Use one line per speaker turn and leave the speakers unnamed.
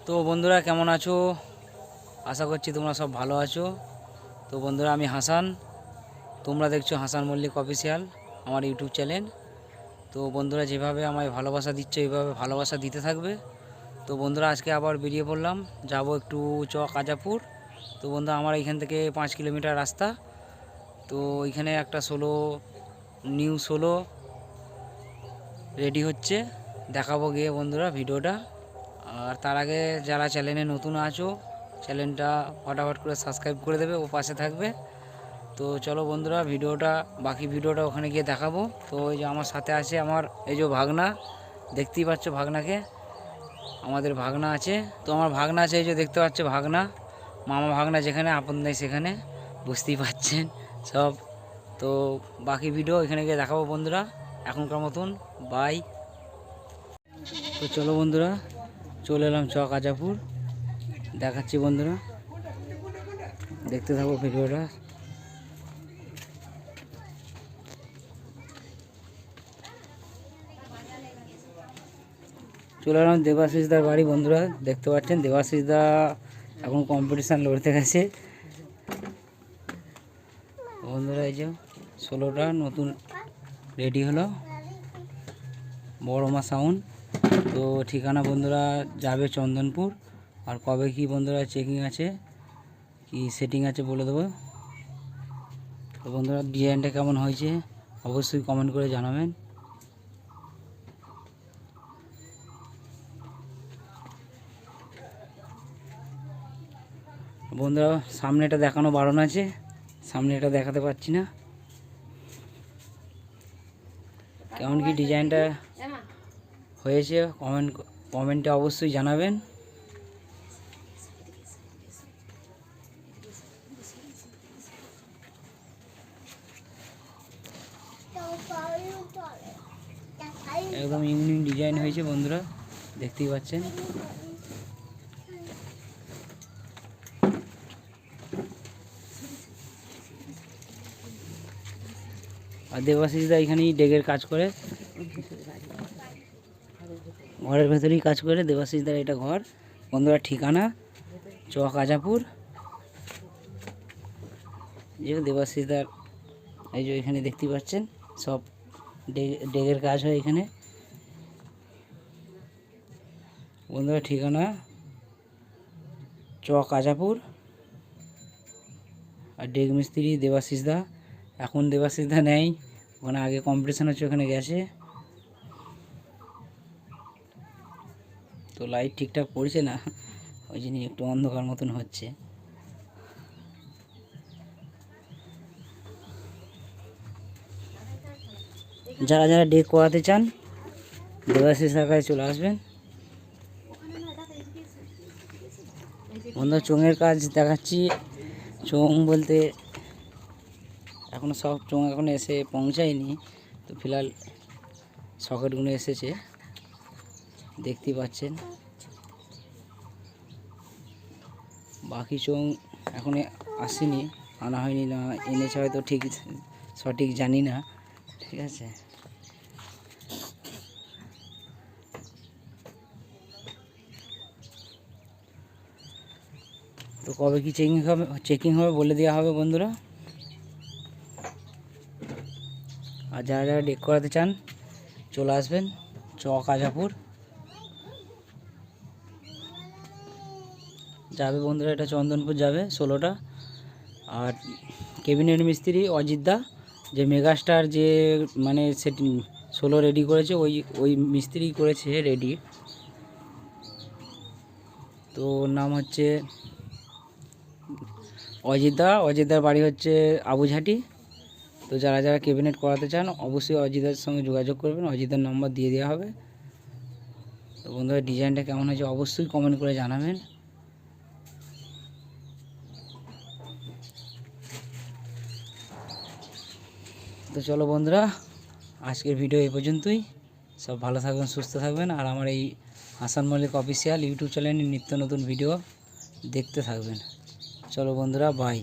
তো বন্ধুরা কেমন আছো? আশা করছি তোমরা সব ভালো আছো। তো বন্ধুরা আমি হাসান, তোমরা দেখছো হাসান মল্লিক অফিসিয়াল আমার ইউটিউব চ্যানেল। তো বন্ধুরা যেভাবে আমায় ভালোবাসা দিচ্ছ এইভাবে ভালোবাসা দিতে থাকবে। তো বন্ধুরা আজকে আবার বেরিয়ে পড়লাম, যাব একটু কাজাপুর। তো বন্ধুরা আমার এখান থেকে 5 কিলোমিটার রাস্তা। তো এখানে একটা নিউ রেডি হচ্ছে, দেখাবো গিয়ে বন্ধুরা ভিডিওটা। আর তার আগে যারা চ্যানেলে নতুন আছো চ্যানেলটা ফটাফট করে সাবস্ক্রাইব করে দেবে ও পাশে থাকবে। তো চলো বন্ধুরা বাকি ভিডিওটা ওখানে গিয়ে দেখাবো। তো ওই যে আমার সাথে আছে আমার এই যে ভাগনা, দেখতেই পাচ্ছ ভাগনাকে, আমাদের ভাগনা আছে। তো আমার ভাগনা আছে, এই যে দেখতে পাচ্ছ ভাগনা, মামা ভাগনা যেখানে, আপন নেই সেখানে, বুঝতেই পাচ্ছেন সব। তো বাকি ভিডিও এখানে গিয়ে দেখাবো বন্ধুরা। এখনকার মতন বাই। তো চলো বন্ধুরা চলে এলাম কাজাপুর, দেখাচ্ছি বন্ধুরা, দেখতে থাকো ভিডিওটা। চলে এলাম দেবাশিসদার বাড়ি বন্ধুরা, দেখতে পাচ্ছেন দেবাশিসদা এখন কম্পিটিশান লড়তে গেছে বন্ধুরা। এই যে 16টা নতুন রেডি হলো, বড়মা সাউন্ড। তো ঠিকানা বন্ধুরা যাবে চন্দনপুর। আর কবে কি বন্ধুরা চেকিং আছে, কি সেটিং আছে বলে দেবো। তো বন্ধুরা ডিজাইনটা কেমন হয়েছে অবশ্যই কমেন্ট করে জানাবেন। বন্ধুরা সামনেটা দেখানো বারণ আছে, সামনে এটা দেখাতে পাচ্ছি না। কেমন কি ডিজাইনটা হয়েছে কমেন্টে অবশ্যই জানাবেন। একদম ইউনিক ডিজাইন হয়েছে বন্ধুরা, দেখতেই পাচ্ছেন। আর দেবাশিসদা এখানেই ডেগের কাজ করে, ঘরের ভেতরেই কাজ করে দেবাশিসদার। এটা ঘর বন্ধুরা, ঠিকানা কাজাপুর। যে দেবাশিসদার এই যে এখানে দেখতেই পাচ্ছেন সব ডেগের কাজ হয় এখানে বন্ধুরা। ঠিকানা কাজাপুর। আর ডেগ মিস্ত্রি দেবাশিসদা, এখন দেবাশিসদা নেই, ওখানে আগে কম্পিটিশান হচ্ছে, ওখানে গেছে। তো লাইট ঠিকঠাক পড়ছে না, ওই জন্য একটু অন্ধকার মতন হচ্ছে। যারা যারা ডেক করাতে চান দেবাশিসদার কাছে চলে আসবেন বন্ধুরা। চোঙের কাজ দেখাচ্ছি, চোঙ বলতে এখনও সব চোঙ এখনো এসে পৌঁছায়নি। তো ফিলহাল সকেটগুলো এসেছে, দেখতেই পাচ্ছেন। বাকি চোঙ এখন আসেনি, আনা হয়নি, না এনেছে হয়তো, ঠিক সঠিক জানি না, ঠিক আছে। তো কবে কি চেকিং হবে বলে দেওয়া হবে বন্ধুরা। আর যারা যারা ডেক করাতে চান চলে আসবেন কাজাপুর। যাবে বন্ধুরা, এটা চন্দনপুর যাবে 16টা। আর ক্যাবিনেট মিস্ত্রি অজিতদা, যে মেগাস্টার যে মানে সেটি 16 রেডি করেছে, ওই মিস্ত্রি করেছে রেডি। তো ওর নাম হচ্ছে অজিতদার বাড়ি হচ্ছে আবুঝাটি। তো যারা যারা ক্যাবিনেট করাতে চান অবশ্যই অজিতদার সঙ্গে যোগাযোগ করবেন, অজিতদার নম্বর দিয়ে দেওয়া হবে। তো বন্ধুরা ডিজাইনটা কেমন হয়েছে অবশ্যই কমেন্ট করে জানাবেন। তো চলো বন্ধুরা আজকের ভিডিও এই পর্যন্তই। সব ভালো থাকবেন, সুস্থ থাকবেন। আর আমার এই হাসান মল্লিক অফিসিয়াল ইউটিউব চ্যানেলে নিত্য নতুন ভিডিও দেখতে থাকবেন। চলো বন্ধুরা বাই।